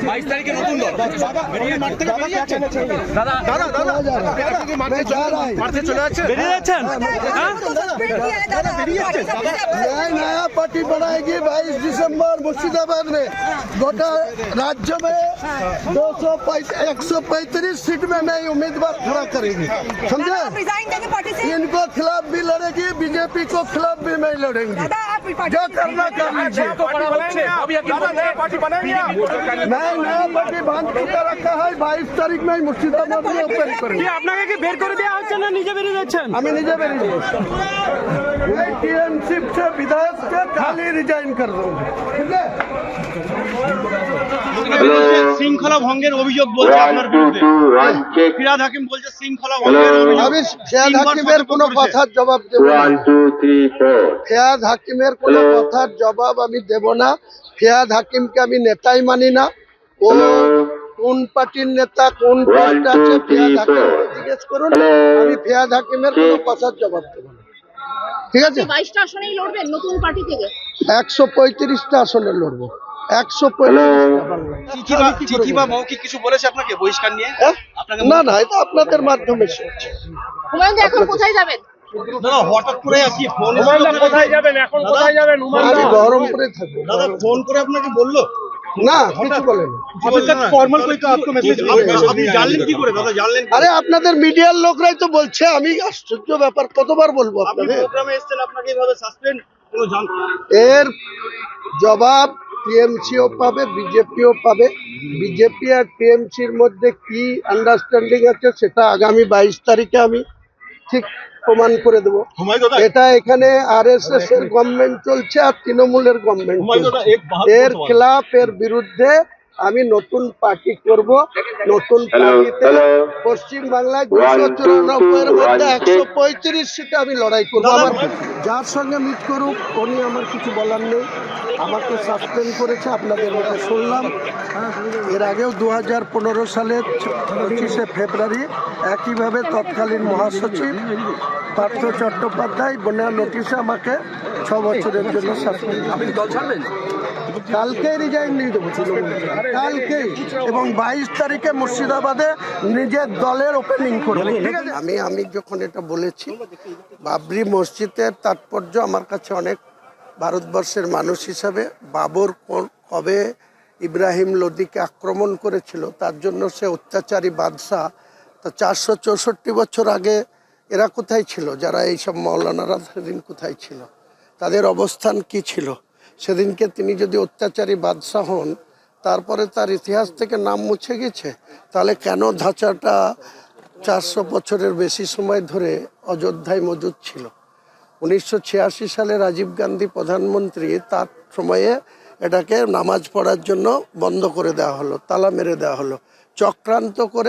22 তারিখে নতুন দল মাঠ থেকে বেরিয়ে যাচ্ছেন দাদা দাদা দাদা মাঠে চলে যাচ্ছেন বেরিয়ে যাচ্ছেন नया पार्टी बनाएगी 22 दिसंबर मुर्शिदाबाद में गोटा राज्य में 135 सीट में नई उम्मीदवार खड़ा करेगी, समझे? इनको खिलाफ भी लड़ेगी, बीजेपी को खिलाफ भी मैं लड़ेंगी। जो करना कर लीजिए। मैं नया पार्टी बांध के रखा है 22 तारीख में मुर्शिदाबाद में ओपन करेंगे। हमें निजे बेरिए टीएमसी से विधायक के खाली रिजाइन कर दूंगा, ठीक है? শৃঙ্খলা ভঙ্গের অভিযোগ বলছে আপনার বিরুদ্ধে ফিরহাদ হাকিম বলছে শৃঙ্খলা ভঙ্গের অভিযোগ। আমি ফিরহাদ হাকিমের কোনো কথার জবাব দেব না। ফিরহাদ হাকিমের কোনো কথার জবাব আমি দেব না। ফিরহাদ হাকিমকে আমি নেতাই মানি না। ও কোন পার্টির নেতা, কোন পোস্ট আছে ফিরহাদ হাকিমকে জিজ্ঞেস করুন। আমি ফিরহাদ হাকিমের কোনো কথার জবাব দেব না, ঠিক আছে? 22টা আসনেই লড়বেন নতুন পার্টি থেকে? 135টা আসনে লড়বো। 135টা চিঠি বা মৌখিক কিছু বলেছে আপনাকে বহিষ্কার নিয়ে? না না, এটা আপনাদের মাধ্যমে শুনছি। হুমায়ুন দা এখন কোথায় যাবেন? দাদা হঠাৎ করে কি ফোন কোথায় যাবেন এখন, কোথায় যাবেন? আমি বহরমপুরে থাকবো। দাদা ফোন করে আপনাকে বললো? না, কিছু বলেন। ফর্মাল কোই আপকো মেসেজ আপনি জানলেন কি করে দাদা, জানলেন? আরে আপনাদের মিডিয়ার লোকরাই তো বলছে। আমি আশ্চর্য ব্যাপার কতবার বলবো আপনি আপনাদের। প্রোগ্রামে এসেছেন, আপনাকে এইভাবে সাসপেন্ড কোনো এর জবাব টিএমসিও পাবে, বিজেপিও পাবে। বিজেপি আর টিএমসির মধ্যে কি আন্ডারস্ট্যান্ডিং আছে সেটা আগামী 22 তারিখে আমি ঠিক প্রমাণ করে দেবো। এটা এখানে আরএসএস এর গভর্নমেন্ট চলছে আর তৃণমূলের গভর্নমেন্ট চলছে। এর খেলাফ, এর বিরুদ্ধে আমি নতুন পার্টি করব। নতুন পার্টিতে পশ্চিম বাংলায় 294 এর মধ্যে 135 সিটে আমি লড়াই করবো। আমার যার সঙ্গে মিট করুক উনি, আমার কিছু বলার নেই। আমাকে সাসপেন্ড করেছে, আপনাদের মধ্যে শুনলাম। এর আগেও 2015 সালের 25শে ফেব্রুয়ারি একইভাবে তৎকালীন মহাসচিব পার্থ চট্টোপাধ্যায় বন্যা নোটিশে আমাকে 6 বছরের জন্য সাসপেন্ড। আপনি দল ছাড়বেন? কালকে রিজাইন দিয়ে দেবো, কালকেই। এবং 22 তারিখে মুর্শিদাবাদে নিজের দলের ওপেনিং করবো, ঠিক আছে? আমি যখন এটা বলেছি, বাবরি মসজিদের তাৎপর্য আমার কাছে অনেক। ভারতবর্ষের মানুষ হিসাবে বাবর কবে ইব্রাহিম লোদিকে আক্রমণ করেছিল, তার জন্য সে অত্যাচারী বাদশাহ। তো 464 বছর আগে এরা কোথায় ছিল? যারা এইসব মৌলানারা সেদিন কোথায় ছিল? তাদের অবস্থান কি ছিল? সেদিনকে তিনি যদি অত্যাচারী বাদশাহ হন, তারপরে তার ইতিহাস থেকে নাম মুছে গেছে, তাহলে কেন ধাঁচাটা 400 বছরের বেশি সময় ধরে অযোধ্যায় মজুদ ছিল? 1986 সালে রাজীব গান্ধী প্রধানমন্ত্রী, তার সময়ে এটাকে নামাজ পড়ার জন্য বন্ধ করে দেওয়া হলো, তালা মেরে দেওয়া হলো। চক্রান্ত করে